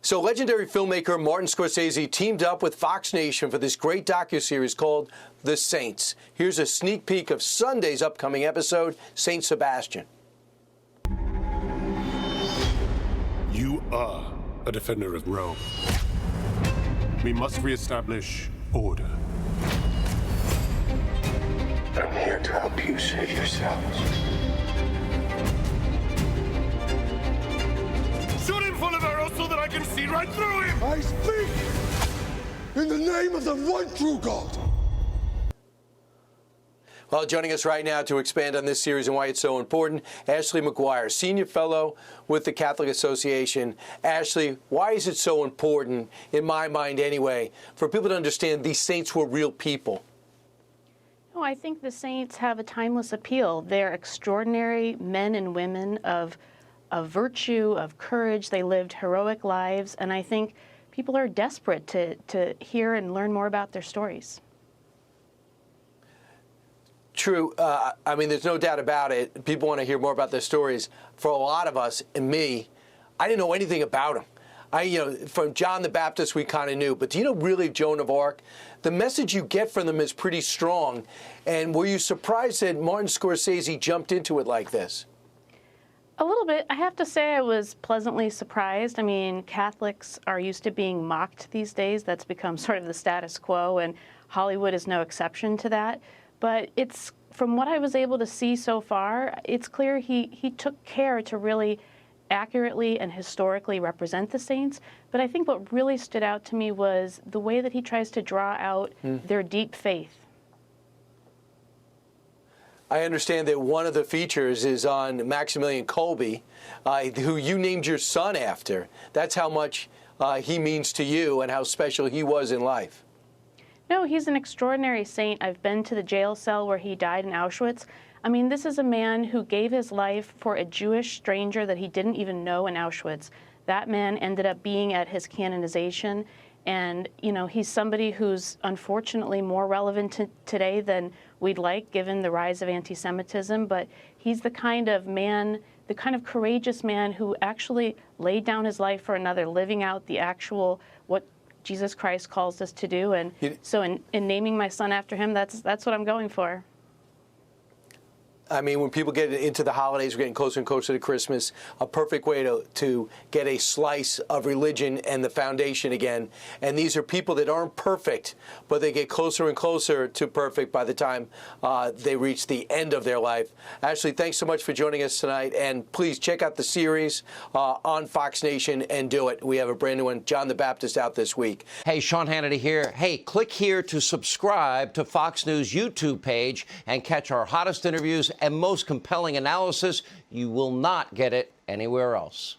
So legendary filmmaker Martin Scorsese teamed up with Fox Nation for this great docuseries called The Saints. Here's a sneak peek of Sunday's upcoming episode, Saint Sebastian. You are a defender of Rome. We must reestablish order. I'm here to help you save yourselves. Shoot him full of arrows so that I can see right through him! I speak in the name of the one true God. Well, joining us right now to expand on this series and why it's so important, Ashley McGuire, Senior Fellow with the Catholic Association. Ashley, why is it so important, in my mind anyway, for people to understand these saints were real people? Oh, I think the saints have a timeless appeal. They're extraordinary men and women of virtue, of courage. They lived heroic lives, and I think people are desperate to hear and learn more about their stories. True. I mean, there's no doubt about it. People want to hear more about their stories. For a lot of us, and me, I didn't know anything about them. From John the Baptist, we kind of knew. But do you know really Joan of Arc? The message you get from them is pretty strong. And were you surprised that Martin Scorsese jumped into it like this? A little bit. I have to say I was pleasantly surprised. I mean, Catholics are used to being mocked these days. That's become sort of the status quo, and Hollywood is no exception to that. But it's, from what I was able to see so far, it's clear he took care to really accurately and historically represent the saints. But I think what really stood out to me was the way that he tries to draw out their deep faith. I understand that one of the features is on Maximilian Kolbe, who you named your son after. That's how much he means to you and how special he was in life. No, he's an extraordinary saint. I've been to the jail cell where he died in Auschwitz. I mean, this is a man who gave his life for a Jewish stranger that he didn't even know in Auschwitz. That man ended up being at his canonization. And, he's somebody who's unfortunately more relevant today than we'd like, given the rise of anti-Semitism. But he's the kind of man, the kind of courageous man who actually laid down his life for another, living out the actual, what Jesus Christ calls us to do. And so in naming my son after him, that's what I'm going for. I mean, when people get into the holidays, we're getting closer and closer to Christmas, a perfect way to get a slice of religion and the foundation again. And these are people that aren't perfect, but they get closer and closer to perfect by the time they reach the end of their life. Ashley, thanks so much for joining us tonight. And please check out the series on Fox Nation and do it. We have a brand new one, John the Baptist, out this week. Hey, Sean Hannity here. Hey, click here to subscribe to Fox News YouTube page and catch our hottest interviews and most compelling analysis. You will not get it anywhere else.